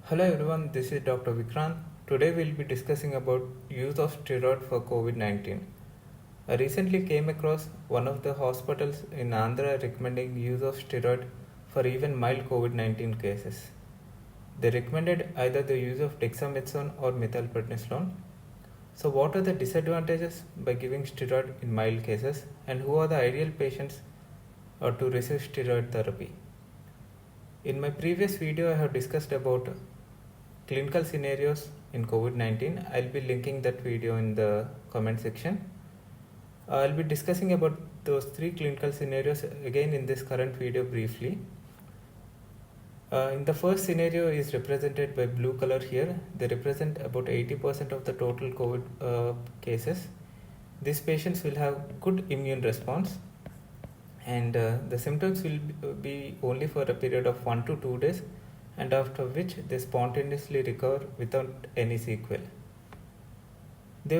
Hello everyone, this is Dr. Vikrant. Today we'll be discussing about use of steroid for COVID-19. I recently came across one of the hospitals in Andhra recommending use of steroid for even mild COVID-19 cases. They recommended either the use of dexamethasone or methylprednisolone. So what are the disadvantages by giving steroid in mild cases, and who are the ideal patients to receive steroid therapy? In my previous video, I have discussed about clinical scenarios in COVID-19. I'll be linking that video in the comment section. I'll be discussing about those three clinical scenarios again in this current video briefly. In the first scenario is represented by blue color here. They represent about 80% of the total COVID cases. These patients will have good immune response, and the symptoms will be only for a period of 1 to 2 days, and after which they spontaneously recover without any sequel. They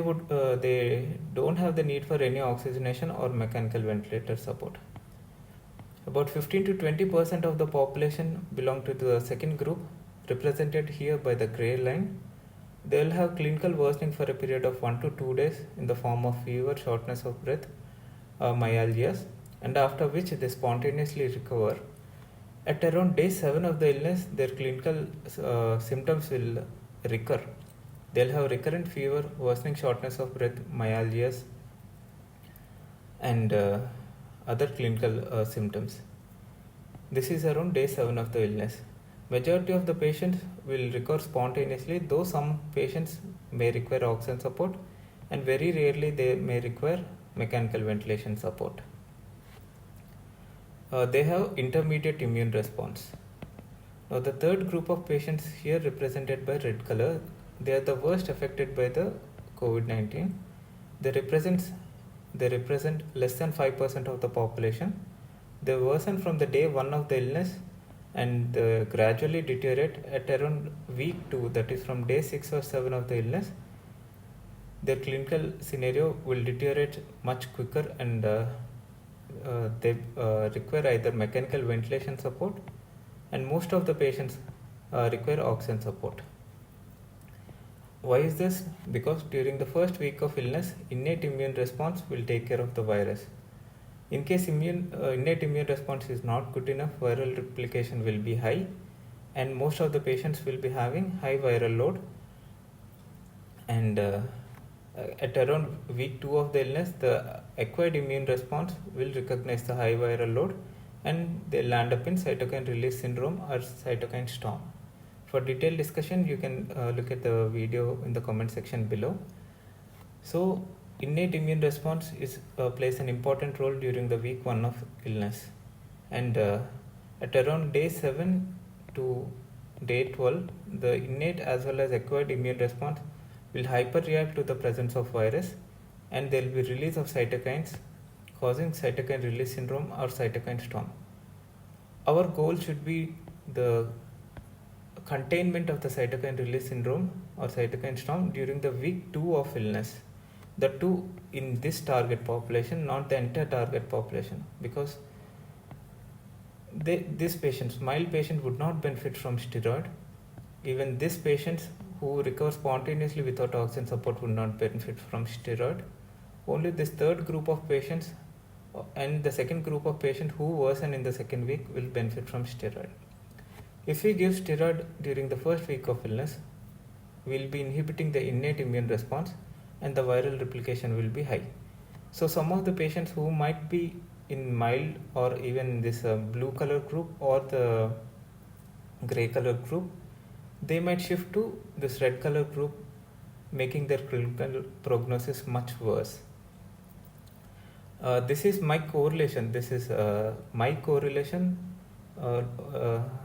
don't have the need for any oxygenation or mechanical ventilator support. About 15 to 20% of the population belong to the second group, represented here by the gray line. They will have clinical worsening for a period of 1 to 2 days in the form of fever, shortness of breath, myalgias, and after which they spontaneously recover. At around day 7 of the illness, their clinical symptoms will recur. They'll have recurrent fever, worsening shortness of breath, myalgias, and other clinical symptoms. This is around day 7 of the illness. Majority of the patients will recover spontaneously, though some patients may require oxygen support, and very rarely they may require mechanical ventilation support. They have intermediate immune response. Now the third group of patients here represented by red color, they are the worst affected by the COVID-19. They represent less than 5% of the population. They worsen from the day 1 of the illness and gradually deteriorate at around week 2, that is from day 6 or 7 of the illness. Their clinical scenario will deteriorate much quicker, and they require either mechanical ventilation support, and most of the patients require oxygen support. Why is this? Because during the first week of illness, innate immune response will take care of the virus. In case innate immune response is not good enough, viral replication will be high, and most of the patients will be having high viral load, and at around week 2 of the illness, the acquired immune response will recognize the high viral load, and they land up in cytokine release syndrome or cytokine storm. For detailed discussion, you can look at the video in the comment section below. So innate immune response plays an important role during the week 1 of illness, and at around day 7 to day 12, the innate as well as acquired immune response will hyperreact to the presence of virus, and there will be release of cytokines causing cytokine release syndrome or cytokine storm. Our goal should be the containment of the cytokine release syndrome or cytokine storm during the week 2 of illness. The two in this target population, not the entire target population, because these patients, mild patient, would not benefit from steroid. Even these patients who recover spontaneously without oxygen support would not benefit from steroid. Only this third group of patients and the second group of patients who worsen in the second week will benefit from steroid. If we give steroid during the first week of illness, we will be inhibiting the innate immune response, and the viral replication will be high. So some of the patients who might be in mild or even this blue color group or the gray color group, they might shift to this red color group, making their clinical prognosis much worse. This is my correlation.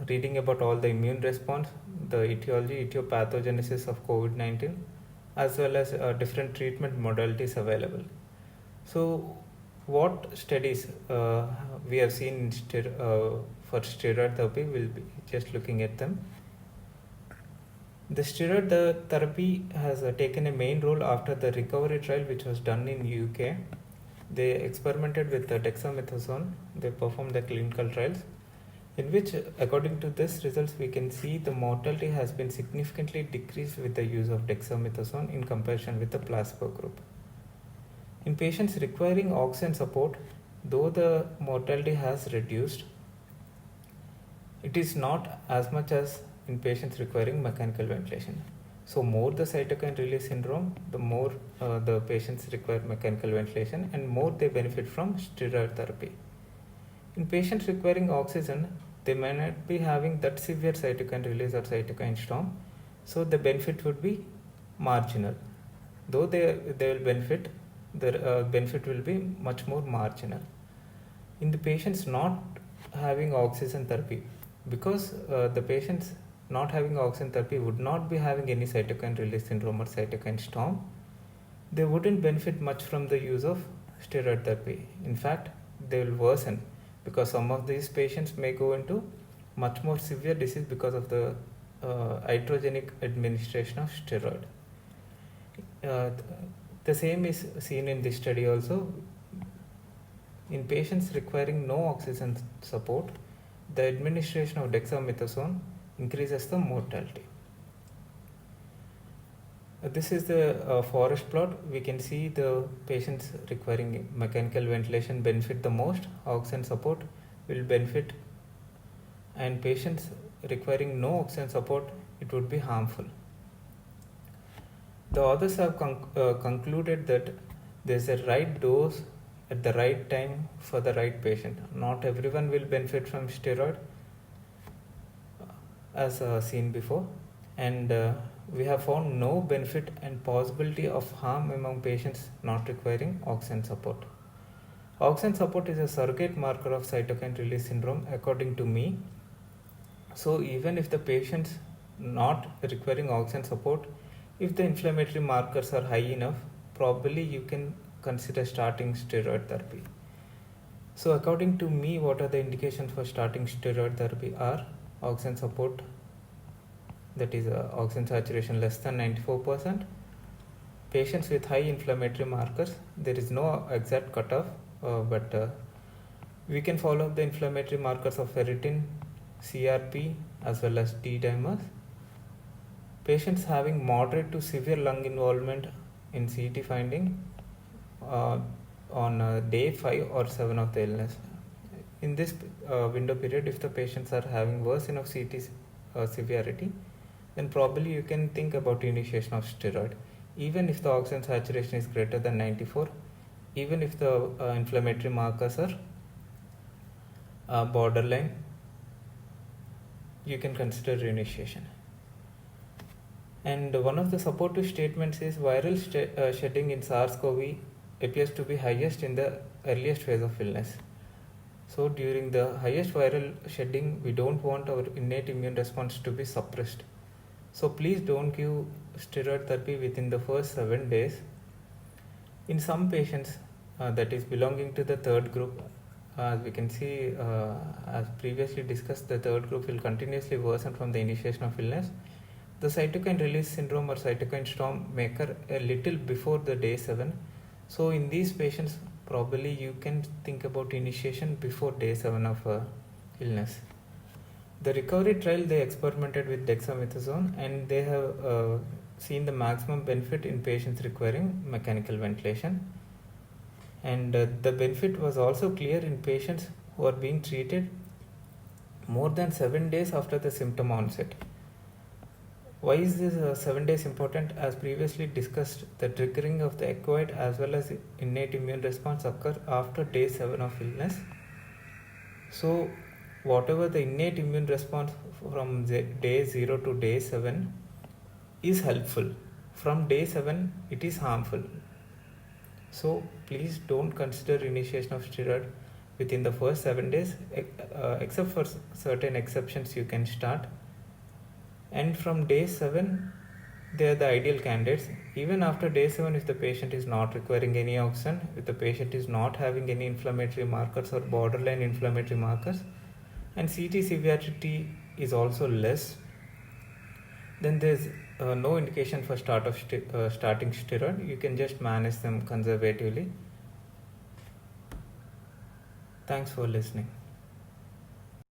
Reading about all the immune response, the etiology, etiopathogenesis of COVID-19, as well as different treatment modalities available. So what studies we have seen for steroid therapy? We'll be just looking at them. The steroid therapy has taken a main role after the recovery trial which was done in UK. They experimented with the dexamethasone. They performed the clinical trials. in which, according to this results, we can see the mortality has been significantly decreased with the use of dexamethasone in comparison with the placebo group. In patients requiring oxygen support, though the mortality has reduced, it is not as much as in patients requiring mechanical ventilation. So more the cytokine release syndrome, the more the patients require mechanical ventilation, and more they benefit from steroid therapy. In patients requiring oxygen, they may not be having that severe cytokine release or cytokine storm, so the benefit would be marginal. Though they will benefit, the benefit will be much more marginal. In the patients not having oxygen therapy, because the patients not having oxygen therapy would not be having any cytokine release syndrome or cytokine storm, they wouldn't benefit much from the use of steroid therapy. In fact, they will worsen, because some of these patients may go into much more severe disease because of the iatrogenic administration of steroid. The same is seen in this study also. In patients requiring no oxygen support, the administration of dexamethasone increases the mortality. This is the forest plot. We can see the patients requiring mechanical ventilation benefit the most, oxygen support will benefit, and patients requiring no oxygen support, it would be harmful. The authors have concluded that there is a right dose at the right time for the right patient. Not everyone will benefit from steroid, as seen before, and we have found no benefit and possibility of harm among patients not requiring oxygen support. Oxygen support is a surrogate marker of cytokine release syndrome, according to me. So even if the patients not requiring oxygen support, if the inflammatory markers are high enough, probably you can consider starting steroid therapy. So according to me, what are the indications for starting steroid therapy are oxygen support, that is oxygen saturation less than 94%, patients with high inflammatory markers. There is no exact cutoff, but we can follow up the inflammatory markers of ferritin, CRP, as well as D-dimers. Patients having moderate to severe lung involvement in CT finding on day 5 or 7 of the illness. In this window period, if the patients are having worse enough CT severity, then probably you can think about initiation of steroid, even if the oxygen saturation is greater than 94, even if the inflammatory markers are borderline, you can consider initiation. And one of the supportive statements is viral shedding in SARS-CoV appears to be highest in the earliest phase of illness. So during the highest viral shedding, we don't want our innate immune response to be suppressed. So please don't give steroid therapy within the first 7 days. In some patients, that is belonging to the third group, as we can see, as previously discussed, the third group will continuously worsen from the initiation of illness. The cytokine release syndrome or cytokine storm may occur a little before the day 7. So in these patients, probably you can think about initiation before day 7 of illness. The recovery trial, they experimented with dexamethasone, and they have seen the maximum benefit in patients requiring mechanical ventilation. And the benefit was also clear in patients who are being treated more than 7 days after the symptom onset. Why is this 7 days important? As previously discussed, the triggering of the acquired as well as innate immune response occur after day 7 of illness. So whatever the innate immune response from day 0 to day 7 is helpful. From day 7, it is harmful. So please don't consider initiation of steroid within the first 7 days, except for certain exceptions you can start. And from day 7, they are the ideal candidates. Even after day 7, if the patient is not requiring any oxygen, if the patient is not having any inflammatory markers or borderline inflammatory markers, and CT severity is also less, then there is no indication for starting steroid. You can just manage them conservatively. Thanks for listening.